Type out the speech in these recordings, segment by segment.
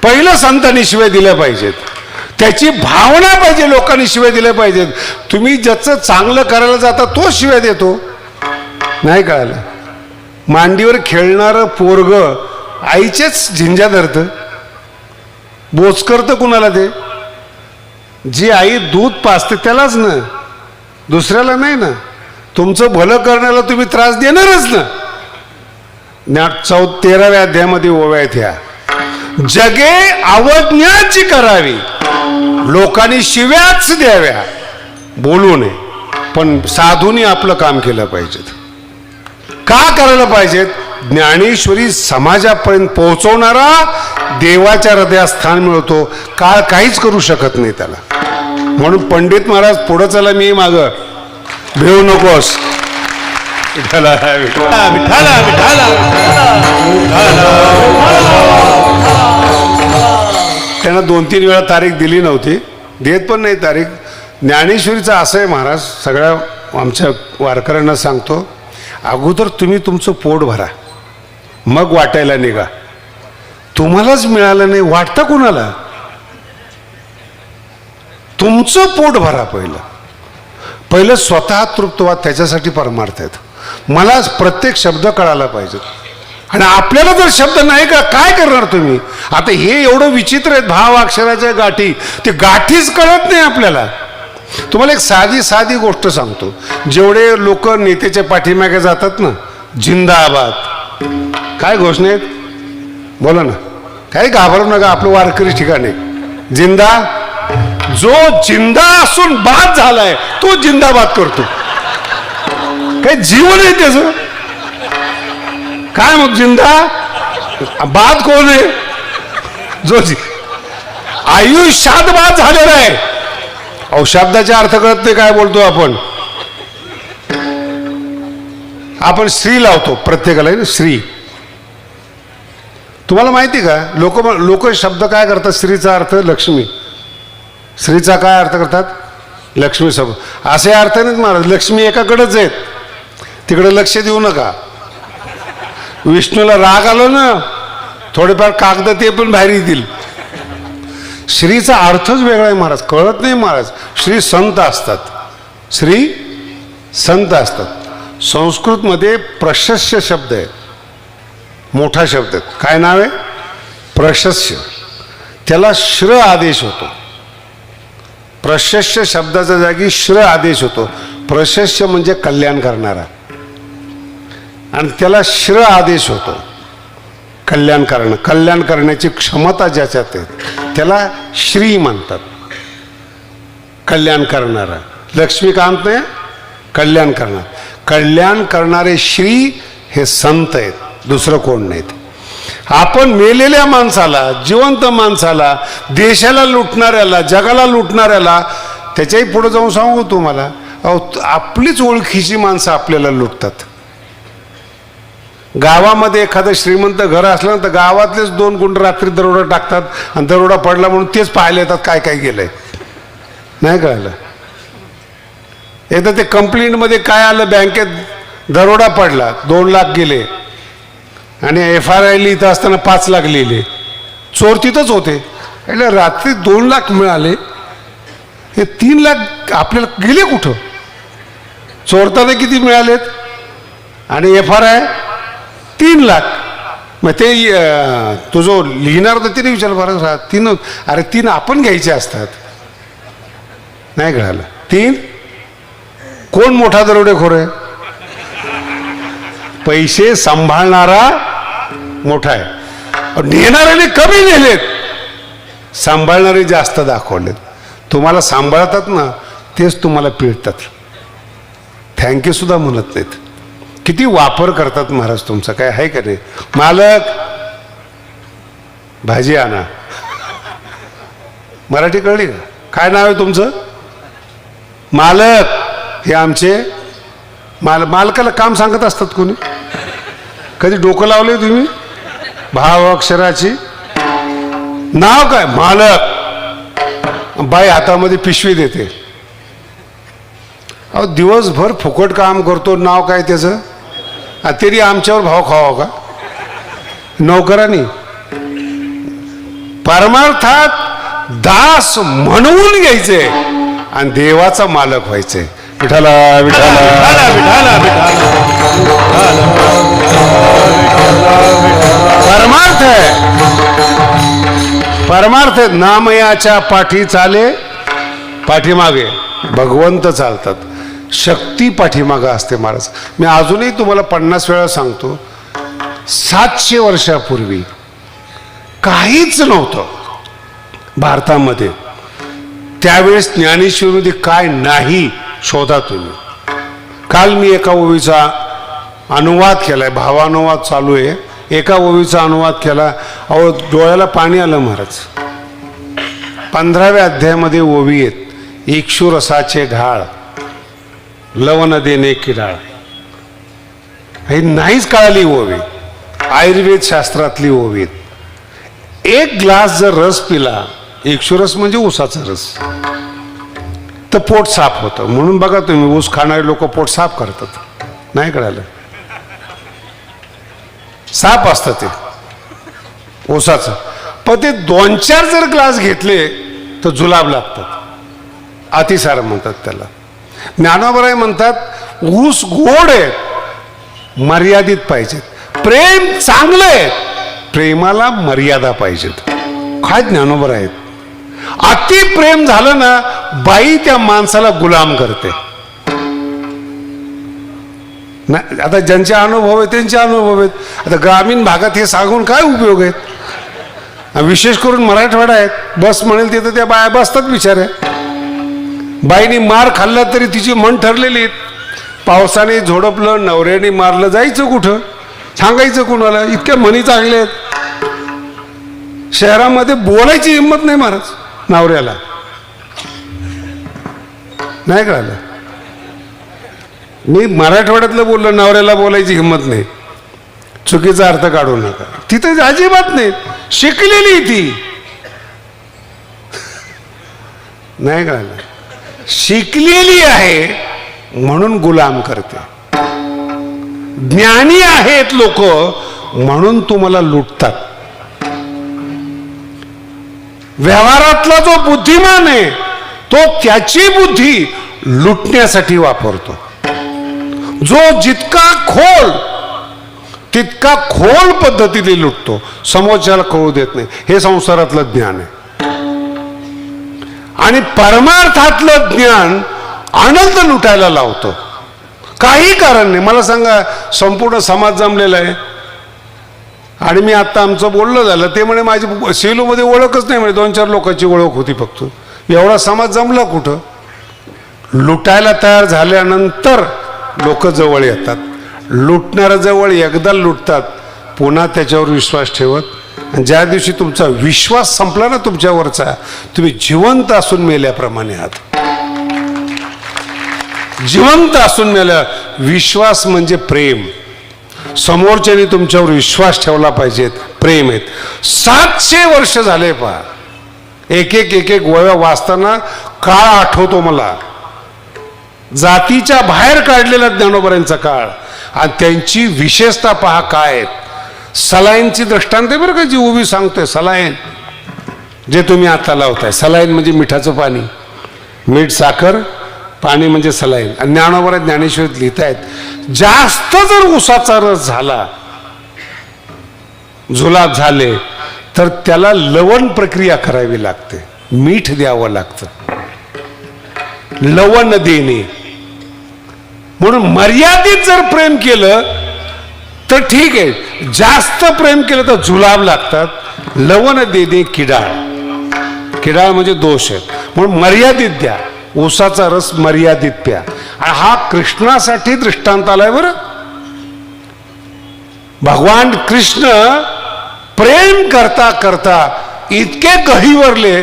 पहिलं संतांनी शिव्या दिल्या पाहिजेत, त्याची भावना पाहिजे, लोकांनी शिव्या दिल्या पाहिजेत. तुम्ही ज्याचं चांगलं करायला जाता तो शिव्या देतो. नाही कळालं? मांडीवर खेळणारं पोरग आईचेच झिंजा धरतं, बोच करतं कुणाला? ते जी आई दूध पाजते त्यालाच ना, दुसऱ्याला नाही ना. तुमचं भलं करण्याला तुम्ही त्रास देणारच ना. 13व्या अध्यायामध्ये ओव्या आहेत ह्या, जगे अवज्ञाची करावी, लोकांनी शिव्याच द्याव्या, बोलू नये. पण साधूंनी आपलं काम केलं पाहिजे. का करायला पाहिजेत? ज्ञानेश्वरी समाजापर्यंत पोहोचवणारा देवाच्या हृदयात स्थान मिळतो. काळ काहीच करू शकत नाही त्याला. म्हणून पंडित महाराज पुढं चला, मी माग भेऊ नकोस. विठाला विठाला विठाला त्यांना 2-3 वेळा तारीख दिली नव्हती, देत पण नाही तारीख. ज्ञानेश्वरीचं असं आहे महाराज, सगळ्या आमच्या वारकऱ्यांना सांगतो, अगोदर तुम्ही तुमचं पोट भरा, मग वाटायला निघा. तुम्हालाच मिळालं नाही वाटतं कुणाला? तुमचं पोट भरा. पहिलं स्वतः तृप्त व्हा, त्याच्यासाठी परमार्थ आहेत. मला प्रत्येक शब्द कळायला पाहिजे. आणि आपल्याला जर शब्द नाही का, काय करणार तुम्ही? आता हे एवढं विचित्र आहेत भाव अक्षराच्या गाठी, ते गाठीच कळत नाही आपल्याला. तुम्हाला एक साधी गोष्ट सांगतो. जेवढे लोक नेत्याच्या पाठीमागे जातात ना, जिंदाबाद, काय घोषणा आहेत? बोला ना, काही घाबरू नका, आपलं वारकरी ठिकाणी जिंदा. जो जिंदा असून बाद झालाय तो जिंदाबाद करतो. काही जीवन आहे त्याचं काय? मग जिंदा बाद कोण आहे? जो आयुष्यात बाद झालेला आहे. अहो, शब्दाचा अर्थ कळत नाही काय बोलतो आपण. आपण श्री लावतो प्रत्येकाला ना, श्री. तुम्हाला माहिती का, लोक शब्द काय करतात? श्रीचा अर्थ लक्ष्मी. श्रीचा काय अर्थ करतात? लक्ष्मी. सब असे अर्थ नाहीत महाराज. लक्ष्मी एकाकडेच आहेत, तिकडे लक्ष देऊ नका. विष्णूला राग आलो ना, थोडेफार कागद ते पण बाहेर येतील. श्रीचा अर्थच वेगळा आहे महाराज, कळत नाही महाराज. श्री संत असतात, श्री संत असतात. संस्कृतमध्ये प्रशस्य शब्द आहे, मोठा शब्द आहे. काय नाव आहे? प्रशस्य. त्याला श्र आदेश होतो. प्रशस्य शब्दाच्या जागी श्र आदेश होतो. प्रशस्य म्हणजे कल्याण करणारा, आणि त्याला श्र आदेश होतो. कल्याण करणं, कल्याण करण्याची क्षमता ज्याच्यात आहे त्याला श्री म्हणतात. कल्याण करणारा. लक्ष्मीकांत नाही, कल्याण करणार. कल्याण करणारे श्री हे संत आहेत, दुसरं कोण नाहीत. आपण मेलेल्या माणसाला, जिवंत माणसाला, देशाला लुटणाऱ्याला, जगाला लुटणाऱ्याला, त्याच्याही पुढे जाऊन सांगू तुम्हाला, आपलीच ओळखीची माणसं आपल्याला लुटतात. गावामध्ये एखादं श्रीमंत घर असलं ना, तर गावातलेच 2 गुंड रात्री दरोडा टाकतात, आणि दरोडा पडला म्हणून तेच पाहायला येतात काय काय गेलंय. नाही कळलं? एकदा ते कंप्लेंटमध्ये काय आलं, बँकेत दरोडा पडला, 2 लाख गेले, आणि FRI लिहित असताना 5 लाख लिहिले. चोर तिथंच होते. એટલે रात्री 2 लाख मिळाले, हे 3 लाख आपल्याला गेले कुठं? चोरताना किती मिळालेत, आणि FRI 3 लाख. मग ते तो जो लिहिणार होता तिने विचारलं, बरं 3, अरे 3 आपण घ्यायचे असतात. नाही कळालं? 3 कोण मोठा दरोडेखोर आहे? पैसे सांभाळणारा मोठा आहे. नेणाऱ्याने कमी नेलेत, सांभाळणारे जास्त दाखवलेत. तुम्हाला सांभाळतात ना, तेच तुम्हाला पिळतात. थँक्यू सुद्धा म्हणत नाहीत. किती वापर करतात महाराज तुमचा, काय आहे का नाही? मालक भाजी आणा. मराठी कळली का? काय नाव आहे तुमचं? मालक. हे आमचे मालकाला काम सांगत असतात कोणी? कधी डोकं लावले तुम्ही? भाव अक्षराची नाव काय? मालक. बाई हातामध्ये पिशवी देते. अहो, दिवसभर फुकट काम करतो, नाव काय त्याचं? तरी आमच्यावर भाव खावा का? नोकरांनी परमार्थात दास म्हणून घ्यायचे आणि देवाचा मालक व्हायचे. विठाला विठाला विठाला परमार्थ आहे. परमार्थ नामयाच्या पाठी चाले, पाठीमागे भगवंत चालतात. शक्ती पाठीमागं असते महाराज. मी अजूनही तुम्हाला 50 वेळा सांगतो, 700 वर्षापूर्वी काहीच नव्हतं भारतामध्ये. त्यावेळेस ज्ञानेश्वरीमध्ये काय नाही शोधा तुम्ही. काल मी एका ओवीचा अनुवाद केलाय, भावानुवाद चालू आहे. एका ओवीचा अनुवाद केला, अहो डोळ्याला पाणी आलं महाराज. 15व्या अध्यायामध्ये ओवी आहेत, इक्षु रसाचे घाळ, लवण देणे किडाळ. हे नाहीच कळाली ओवी, आयुर्वेद शास्त्रातली ओवी. एक ग्लास जर रस पिला, इक्षुरस म्हणजे ऊसाचा रस, तर पोट साफ होतं. म्हणून बघा तुम्ही, ऊस खाणारे लोक पोट साफ करतात. नाही कळालं, साफ असतं ते ऊसाचं. पण ते 2-4 जर ग्लास घेतले तर जुलाब लागतात. अतिसार म्हणतात त्याला. ज्ञानोबराय म्हणतात ऊस गोड आहे, मर्यादित पाहिजेत. प्रेम चांगलं आहे, प्रेमाला मर्यादा पाहिजेत. काय ज्ञानोबर आहेत. अति प्रेम झालं ना, बाई त्या माणसाला गुलाम करते. नाही आता ज्यांचे अनुभव आहेत त्यांचे अनुभव आहेत. आता ग्रामीण भागात हे सांगून काय उपयोग आहेत. विशेष करून मराठवाडा आहेत, बस म्हणेल तिथं त्या बाया बसतात बिचाऱ्या. बाईनी मार खाल्ला तरी तिची मन ठरलेली. पावसाने झोडपलं, नवऱ्याने मारलं, जायचं कुठं, सांगायचं कुणाला. इतक्या म्हणी चांगले आहेत. शहरामध्ये बोलायची हिंमत नाही महाराज नवऱ्याला. नाही कळालं, मी मराठवाड्यातलं बोललो, नवऱ्याला बोलायची हिंमत नाही. चुकीचा अर्थ काढू नका. तिथे अजिबात नाही. शिकलेली ती, नाही कळालं, शिकलेली आहे म्हणून गुलाम करते. ज्ञानी आहेत लोक म्हणून तुम्हाला लुटतात. व्यवहारातला जो बुद्धिमान आहे तो त्याची बुद्धी लुटण्यासाठी वापरतो. जो जितका खोल तितका खोल पद्धतीने लुटतो, समोरच्याला कळू देत नाही. हे संसारातलं ज्ञान आहे. आणि परमार्थातलं ज्ञान आनंद लुटायला लावतं. काही कारण नाही. मला सांगा, संपूर्ण समाज जमलेला आहे आणि मी आता आमचं बोलणं झालं, ते म्हणे माझी सेलूमध्ये ओळखच नाही, म्हणे 2-4 लोकांची ओळख होती फक्त. एवढा समाज जमला कुठं. लुटायला तयार झाल्यानंतर लोक जवळ येतात. लुटणारा जवळ एकदा लुटतात, पुन्हा त्याच्यावर विश्वास ठेवत. आणि ज्या दिवशी तुमचा विश्वास संपला ना तुमच्यावरचा, तुम्ही जिवंत असून मेल्याप्रमाणे आहात. जिवंत असून मेल्या. विश्वास म्हणजे प्रेम. समोरच्याने तुमच्यावर विश्वास ठेवला पाहिजेत, प्रेम आहेत. 700 वर्ष झाले पहा. एक एक वळ्या वाचताना काळ आठवतो मला. जातीच्या बाहेर काढलेला ज्ञानोबरांचा काळ. आणि त्यांची विशेषता पहा काय आहेत. सलाईनची दृष्टांत बरं का जी उभी सांगतोय. सलाईन जे तुम्ही आता लावताय, सलाईन म्हणजे मिठाचं पाणी. मीठ, साखर, पाणी म्हणजे सलाईन. आणि ज्ञानोबराय ज्ञानेश्वरीत लिहितायत, जास्त जर उसाचा रस झाला, जुलाब झाले, तर त्याला लवण प्रक्रिया करावी लागते. मीठ द्यावं लागतं, लवण देणे. म्हणून मर्यादित जर प्रेम केलं तर ठीक आहे, जास्त प्रेम केलं तर जुलाब लागतात. लवण देणे किडाळ. किडाळ म्हणजे दोष आहे. म्हणून मर्यादित द्या. ऊसाचा रस मर्यादित प्या. आणि हा कृष्णासाठी दृष्टांत आलाय बरं. भगवान कृष्ण प्रेम करता करता इतके गहिवरले,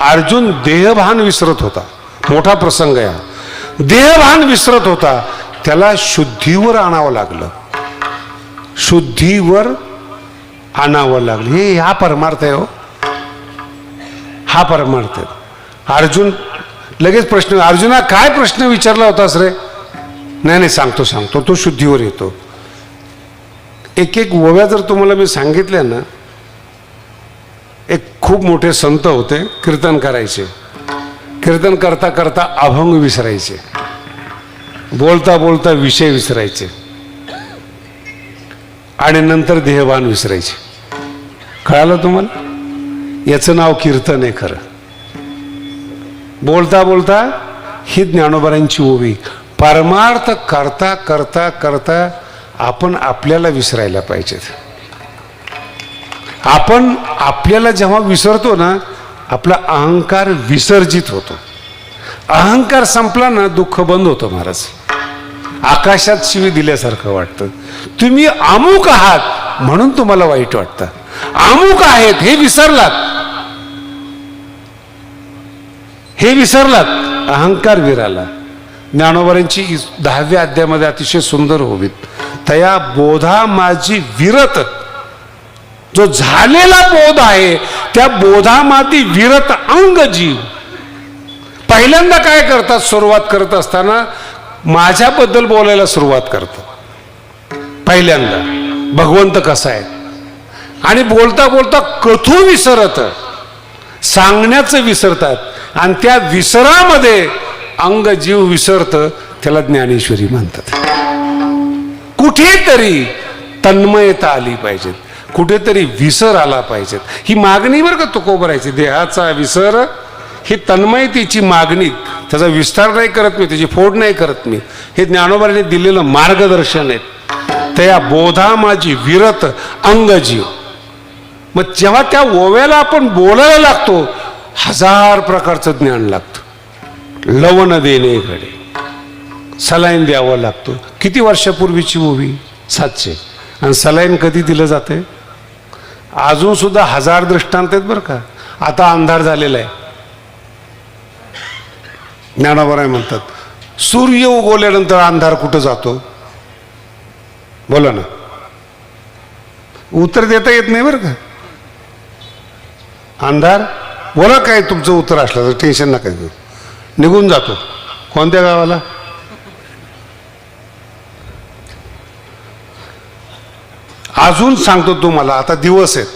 अर्जुन देहभान विसरत होता. मोठा प्रसंग आहे. देहभान विसरत होता, त्याला शुद्धीवर आणावं लागलं. शुद्धीवर आणावं लागलं. हे हा परमार्थ आहे हो. हा परमार्थ आहे. अर्जुन लगेच प्रश्न, अर्जुना काय प्रश्न विचारला होतास रे. नाही सांगतो. तो शुद्धीवर येतो. एक ओव्या जर तुम्हाला मी सांगितल्या ना, एक खूप मोठे संत होते, कीर्तन करायचे. कीर्तन करता करता अभंग विसरायचे, बोलता बोलता विषय विसरायचे आणि नंतर देहभान विसरायचे. कळालं तुम्हाला? याचं नाव कीर्तन आहे खरं. बोलता बोलता ही ज्ञानोबांची ओवी. परमार्थ करता करता करता आपण आपल्याला विसरायला पाहिजेत. आपण आपल्याला जेव्हा विसरतो ना, आपला अहंकार विसर्जित होतो. अहंकार संपला ना, दुःख बंद होतं महाराज. आकाशात शिवी दिल्यासारखं वाटतं. तुम्ही अमुक आहात म्हणून तुम्हाला वाईट वाटतं. अमुक आहेत हे विसरलात, हे विसरलात, अहंकार विराला. ज्ञानोबांची 10व्या अध्यायामध्ये अतिशय सुंदर होवीत. तया बोधा माझी विरत. जो झालेला बोध आहे त्या बोधामाती विरत अंग जीव. पहिल्यांदा काय करतात? सुरुवात करत असताना माझ्याबद्दल बोलायला सुरुवात करतात. पहिल्यांदा भगवंत कसा आहे, आणि बोलता बोलता कथू विसरत, सांगण्याचं विसरतात. आणि त्या विसरामध्ये अंग जीव विसरतं, त्याला ज्ञानेश्वरी म्हणतात. कुठेतरी तन्मयता आली पाहिजे, कुठेतरी विसर आला पाहिजे. ही मागणी बरं का तुकोबरायची, देहाचा विसर ही तन्मयतेची मागणी. त्याचा विस्तार नाही करत मी, त्याची फोड नाही करत मी. हे ज्ञानोबाने दिलेलं मार्गदर्शन आहे. त्या बोधा माझी विरत अंग जीव. मग जेव्हा त्या ओव्याला आपण बोलायला लागतो, 1000 प्रकारचं ज्ञान लागतं. लवण देणे घडे, सलाईन द्यावं लागतो. किती वर्षापूर्वीची ओवी? 700. आणि सलाईन कधी दिलं जाते? अजून सुद्धा 1000 दृष्टांत आहेत बरं का. आता अंधार झालेला आहे. ज्ञानोबा म्हणतात, सूर्य उगवल्यानंतर अंधार कुठं जातो? बोला ना. उत्तर देता येत नाही बरं का. अंधार बोला, काय तुमचं उत्तर असलं तर टेन्शन नका घेऊ. निघून जातो. कोणत्या गावाला? अजून सांगतो तुम्हाला. आता दिवस आहेत.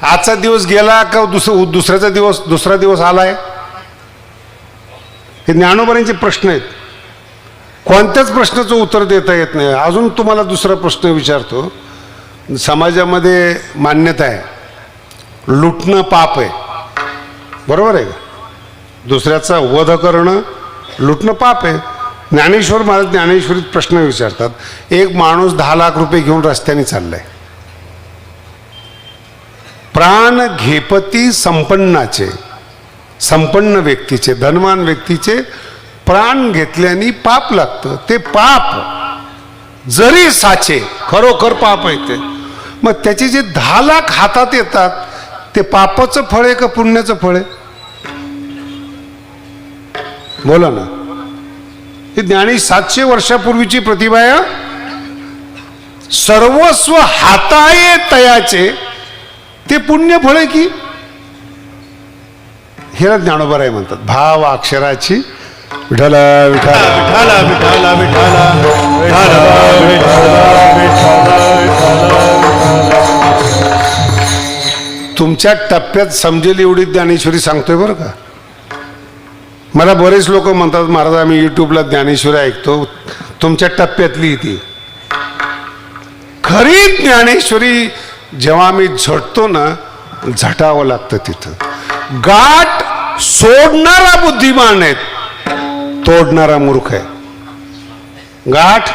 आजचा दिवस गेला का दुसरा दिवस आलाय? हे ज्ञानोबांचे प्रश्न आहेत. कोणत्याच प्रश्नाचं उत्तर देता येत नाही. अजून तुम्हाला दुसरा प्रश्न विचारतो. समाजामध्ये मान्यता आहे लुटणं पाप आहे, बरोबर आहे का? दुसऱ्याचा वध करणं, लुटणं पाप आहे. ज्ञानेश्वर महाराज ज्ञानेश्वरीत प्रश्न विचारतात. एक माणूस 10 लाख रुपये घेऊन रस्त्याने चाललाय. प्राण घेपती संपन्नाचे, संपन्न व्यक्तीचे, धनवान व्यक्तीचे प्राण घेतल्याने पाप लागतं. ते पाप जरी साचे, खरोखर पाप आहे ते. मग त्याचे जे 10 लाख हातात येतात ते पापाचं फळ आहे का पुण्याचं फळ आहे? बोला ना. ही ज्ञानी 700 वर्षापूर्वीची प्रतिभा आहे. सर्वस्व हाताये तयाचे ते पुण्य फळ आहे की? हे ज्ञानोबा राय म्हणतात. भाव अक्षराची विठ्ठल विठ्ठल विठ्ठल विठ्ठल तुमच्या टप्प्यात समजेल एवढी ज्ञानेश्वरी सांगतोय बरं का. मला बरेच लोक म्हणतात, महाराज आम्ही युट्यूबला ज्ञानेश्वरी ऐकतो, तुमच्या टप्प्यातली ती खरी ज्ञानेश्वरी. जेव्हा आम्ही झटतो ना, झटावं लागतं तिथं. गाठ सोडणारा बुद्धिमान आहे, तोडणारा मूर्ख आहे. गाठ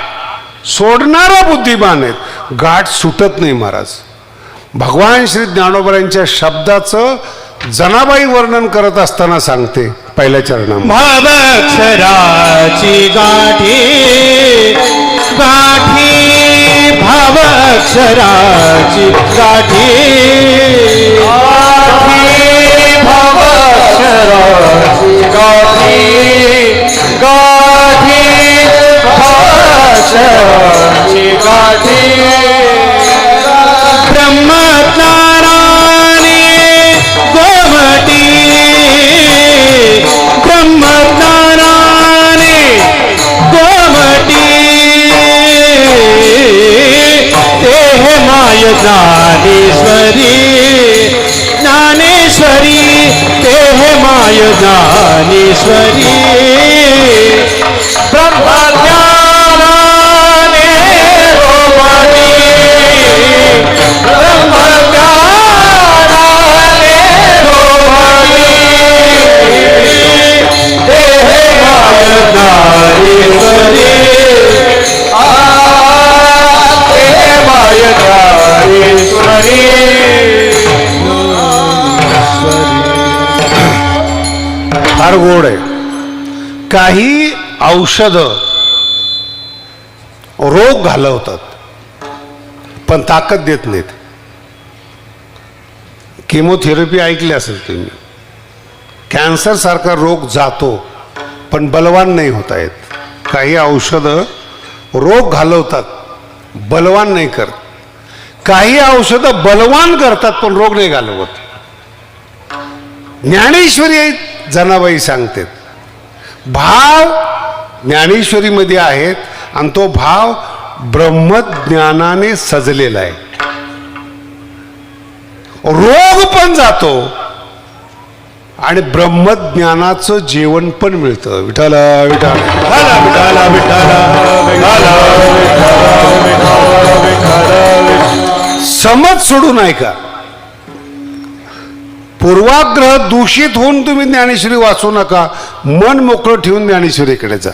सोडणारा बुद्धिमान आहे, गाठ सुटत नाही महाराज. भगवान श्री ज्ञानोबांच्या शब्दाचं जनाबाई वर्णन करत असताना सांगते पहिल्या चरणामध्ये, भावाक्षराची गाठी गाठी, भावाक्षराची गाठी भावाक्षराची गाठी गाठी, भावाक्षराची गाठी. ब्रह्मज्ञानाने गोमटी, ब्रह्मज्ञानाने गोमटी, देह माय ज्ञानेश्वरी माय ज्ञानेश्वरी ब्रह्मज्ञानाने रोमणी ब्रह्मज्ञानाने रोमणी देहे माय ज्ञानेश्वरी देहे माय ज्ञानेश्वरी फार गोड आहे. काही औषध रोग घालवतात पण ताकद देत नाहीत. केमोथेरपी ऐकली असेल तुम्ही. कॅन्सर सारखा रोग जातो पण बलवान नाही होता येत. काही औषध रोग घालवतात बलवान नाही करत. काही औषध बलवान करतात पण रोग नाही घालवत. ज्ञानेश्वरी जनाबाई सांगतात भाव ज्ञानेश्वरीमध्ये आहेत आणि तो भाव ब्रह्मज्ञानाने सजलेला आहे. रोग पण जातो आणि ब्रह्मज्ञानाचं जेवण पण मिळतं. विठाला विठाला विठाला विठाला समज सोडून ऐका. पूर्वाग्रह दूषित होऊन तुम्ही ज्ञानेश्वरी वाचू नका. मन मोकळं ठेवून ज्ञानेश्वरीकडे जा.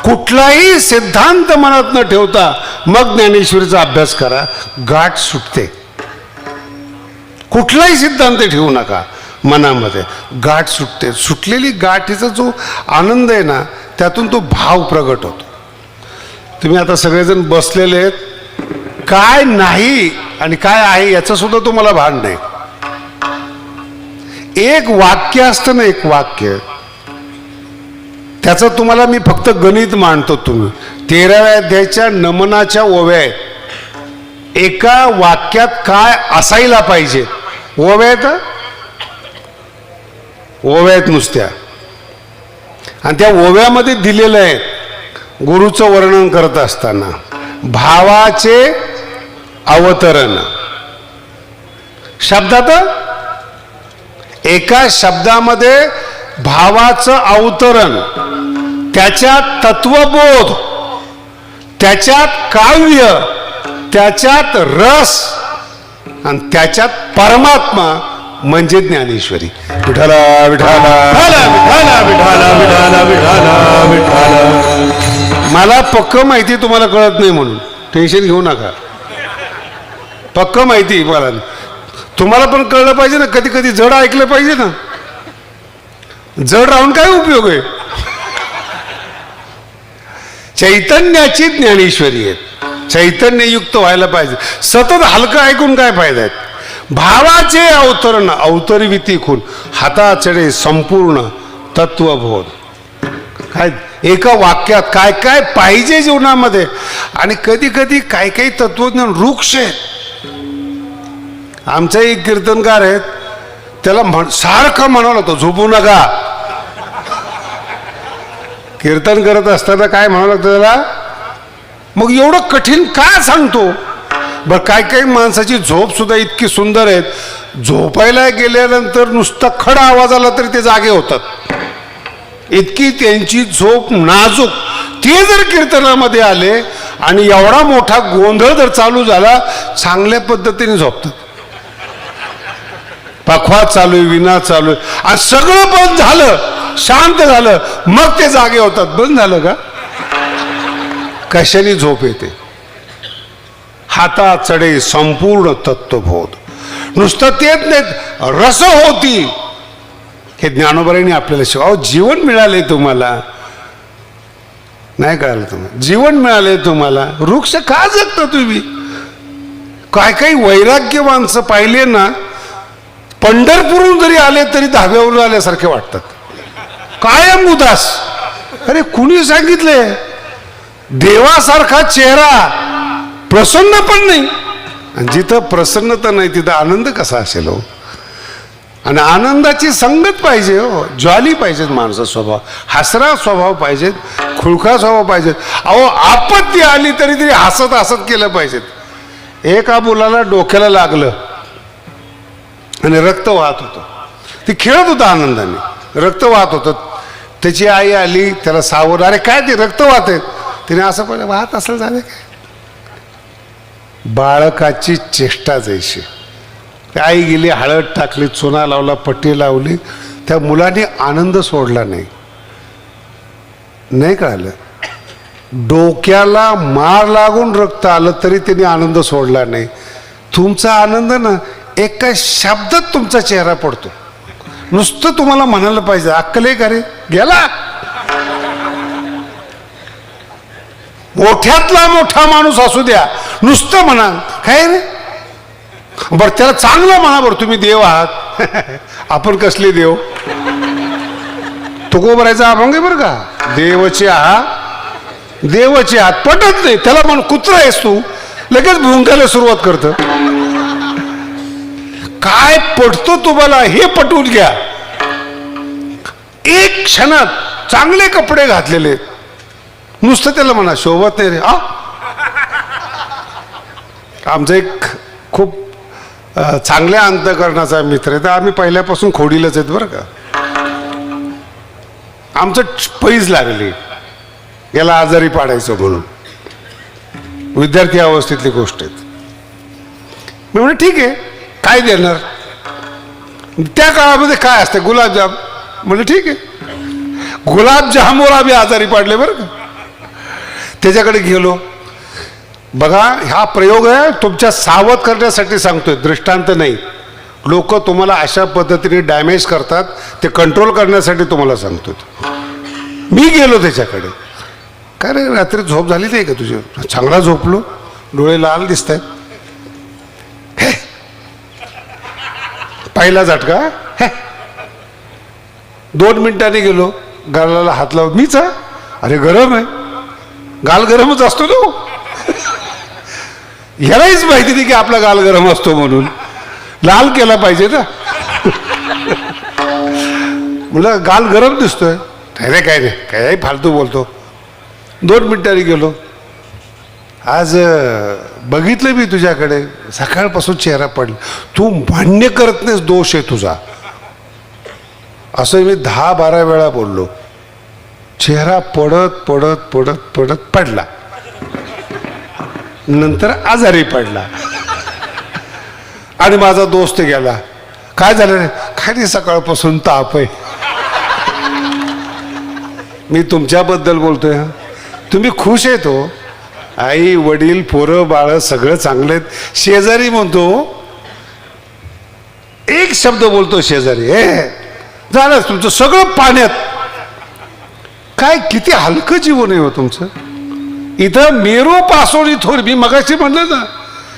कुठलाही सिद्धांत मनात न ठेवता मग ज्ञानेश्वरीचा अभ्यास करा. गाठ सुटते. कुठलाही सिद्धांत ठेवू नका मनामध्ये. गाठ सुटते. सुटलेली गाठीचा जो आनंद आहे ना त्यातून तो भाव प्रगट होतो. तुम्ही आता सगळेजण बसलेले आहेत. काय नाही आणि काय आहे याचं सुद्धा तुम्हाला भान नाही. एक वाक्य असतं ना, एक वाक्य त्याचं तुम्हाला मी फक्त गणित मांडतो. तुम्ही 13व्या अध्यायाच्या नमनाच्या ओव्या आहेत. एका वाक्यात काय असायला पाहिजे ओव्यात ओव्यात नुसत्या. आणि त्या ओव्यामध्ये दिलेलं आहे गुरुचं वर्णन करत असताना भावाचे अवतरण. शब्दात एका शब्दामध्ये भावाचं अवतरण, त्याच्यात तत्वबोध, त्याच्यात काव्य, त्याच्यात रस आणि त्याच्यात परमात्मा म्हणजे ज्ञानेश्वरी. विठाला विठाला विठाला विठाला विठाला विठाला विठाला. मला पक्क माहिती तुम्हाला कळत नाही म्हणून टेन्शन घेऊ नका. पक्क माहिती मला. तुम्हाला पण कळलं पाहिजे ना. कधी कधी जड ऐकलं पाहिजे ना. जड राहून काय उपयोग आहे. चैतन्याची ज्ञानेश्वरी आहे. चैतन्ययुक्त व्हायला पाहिजे. सतत हलकं ऐकून काय फायदा आहे. भावाचे अवतरण अवतरविती खून हाता चढे संपूर्ण तत्वबोध. काय एका वाक्यात काय काय पाहिजे जीवनामध्ये. आणि कधी कधी काय काही तत्वज्ञान वृक्ष आहेत. आमचा एक कीर्तनकार आहेत त्याला सारखं म्हणावं लागतं झोपू नका. कीर्तन करत असताना काय म्हणावं लागतं त्याला. मग एवढं कठीण का सांगतो. बरं काय काही माणसाची झोप सुद्धा इतकी सुंदर आहेत. झोपायला गेल्यानंतर नुसता खडा आवाज आला तरी ते जागे होतात. इतकी त्यांची झोप नाजूक. ते जर कीर्तनामध्ये आले आणि एवढा मोठा गोंधळ जर चालू झाला चांगल्या पद्धतीने झोपतात. पखवाज चालू आहे, विना चालू आहे आणि सगळं बंद झालं, शांत झालं, मग ते जागे होतात. बंद झालं का. कशाने झोप येते. हातात चढे संपूर्ण तत्वबोध. नुसतं तेच नाही रस होती. हे ज्ञानोबाईंनी आपल्याला शिवाय जीवन मिळाले तुम्हाला. नाही कळालं तुम्हाला. जीवन मिळाले तुम्हाला. वृक्ष का जगता तुम्ही. काय काही वैराग्य माणसं पाहिले ना पंढरपूरहून जरी आले तरी धाब्यावरून आल्यासारखे वाटतात. कायम उदास. अरे कुणी सांगितले. देवासारखा चेहरा प्रसन्न पण नाही. आणि जिथं प्रसन्नता नाही तिथं आनंद कसा असेल हो. आणि आनंदाची संगत पाहिजे हो. ज्वाली पाहिजेत माणसा स्वभाव. हसरा स्वभाव पाहिजेत. खुळखा स्वभाव पाहिजेत. अहो आपत्ती आली तरी तरी हसत हसत केलं पाहिजेत. एका मुलाला डोक्याला लागलं आणि रक्त वाहत होतं. ती खेळत होता आनंदाने, रक्त वाहत होतं. त्याची आई आली, त्याला सावरलं, अरे काय ते रक्त वाहत आहेत. तिने असं पण वाहत असेल झालं काय. बाळकाची चेष्टा जैशी. आई गेली, हळद टाकली, चुना लावला, पट्टी लावली, त्या मुलाने आनंद सोडला नाही. नाही कळालं, डोक्याला मार लागून रक्त आलं तरी त्यांनी आनंद सोडला नाही. तुमचा आनंद ना एका शब्दात तुमचा चेहरा पडतो. नुसतं तुम्हाला म्हणायला पाहिजे, अक्कल आहे का रे, गेला. मोठ्यातला मोठा माणूस असू द्या, नुसतं म्हणा काय रे, बरं त्याला चांगलं म्हणा, बरं तुम्ही देव आहात. आपण कसले देव, तुकोबरायचा अभंग आहे बरं का, देवचे आहात, देवचे आहात. पटत नाही त्याला, म्हण कुत्रा आहेस तू, लगेच भुंकायला सुरुवात करतं. काय पटतो तुम्हाला हे पटवून घ्या. एक क्षणात चांगले कपडे घातलेले, नुसतं त्याला म्हणा शोभत नाही रे. आमचा एक खूप चांगल्या अंतकरणाचा मित्र आहे, तर आम्ही पहिल्यापासून खोडीलच आहेत बरं का. आमचं पैज लागली, याला आजारी पाडायचं म्हणून, विद्यार्थी अवस्थेतली गोष्ट आहेत. मी म्हणे ठीक आहे, काय देणार. त्या काळामध्ये काय असते, गुलाबजाम. म्हणजे ठीक आहे, गुलाबजामवर आम्ही आजारी पाडले बरं का. त्याच्याकडे गेलो. बघा हा प्रयोग आहे, तुमच्या सावध करण्यासाठी सांगतोय, दृष्टांत नाही. लोक तुम्हाला अशा पद्धतीने डॅमेज करतात, ते कंट्रोल करण्यासाठी तुम्हाला सांगतो. मी गेलो त्याच्याकडे, काय रे रात्री झोप झाली नाही का तुझी. चांगला झोपलो, डोळे लाल दिसत आहेत. पहिला झटका. 2 मिनिटांनी गेलो, गालाला हात लावत, मीच अरे गरम आहे. गाल गरमच असतो तो, ह्यालाहीच माहिती नाही की आपला गाल गरम असतो, म्हणून लाल केला पाहिजे ना. म्हणलं गाल गरम दिसतोय. नाही रे काय रे, काय फालतू बोलतो. 2 मिनिटांनी गेलो, आज बघितलं मी तुझ्याकडे, सकाळपासून चेहरा पडला, तू मान्य करत नाहीस, दोष आहे तुझा. असं मी 10-12 वेळा बोललो. चेहरा पडत पडत पडत पडत पडला, नंतर आजारी पडला. आणि माझा दोस्त गेला. काय झालं रे, काय नाही सकाळपासून ताप आहे. मी तुमच्याबद्दल बोलतोय, तुम्ही खुश आहेत हो. आई वडील पोरं बाळ सगळं चांगलं आहेत. शेजारी म्हणतो, एक शब्द बोलतो शेजारी, झालं तुमचं सगळं पाण्यात. काय किती हलकं जीवन आहे हो तुमचं. इथं मेरो पासोडी थोर, मी मगाशी म्हणलं ना,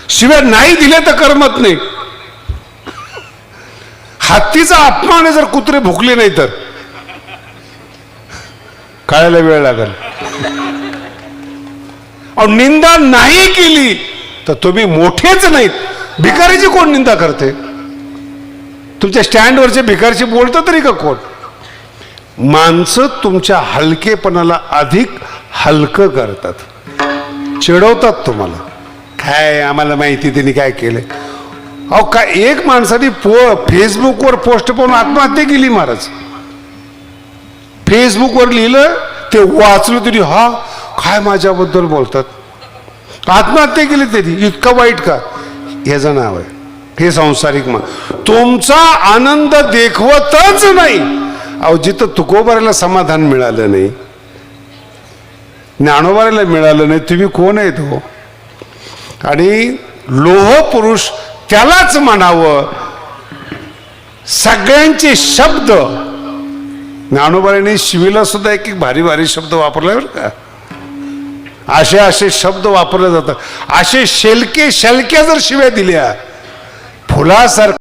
शिवाय नाही दिले तर करमत नाही. हत्तीचा अपमान आहे जर कुत्रे भुकले नाही तर, कळायला वेळ लागेल. और निंदा नाही केली तर तुम्ही मोठेच नाहीत. भिकारीची कोण निंदा करते. तुमच्या स्टँडवरचे भिकारची बोलतं तरी का कोण. माणसं तुमच्या हलकेपणाला अधिक हलकं करतात, चिडवतात तुम्हाला. काय आम्हाला माहिती त्यांनी काय केलंय. अहो काय एक माणसाने फेसबुकवर पोस्ट पाहून आत्महत्या केली महाराज. फेसबुकवर लिहिलं ते वाचलं तरी, हा काय माझ्याबद्दल बोलतात. आत्महत्या केली त्यांनी. इतकं वाईट का. ह्याचं नाव आहे हे सांसारिक मान. तुमचा आनंद देखवतच नाही. अहो जिथं तुकोबाराला समाधान मिळालं नाही, ज्ञानोबाराला मिळालं नाही, तुम्ही कोण आहे तो. आणि लोह पुरुष त्यालाच म्हणावं. सगळ्यांचे शब्द ज्ञानोबाराने शिवीला सुद्धा एक एक भारी भारी शब्द वापरले बरं का. असे शब्द वापरले जातात. असे शेलक्या जर शिव्या दिल्या, फुलासारखं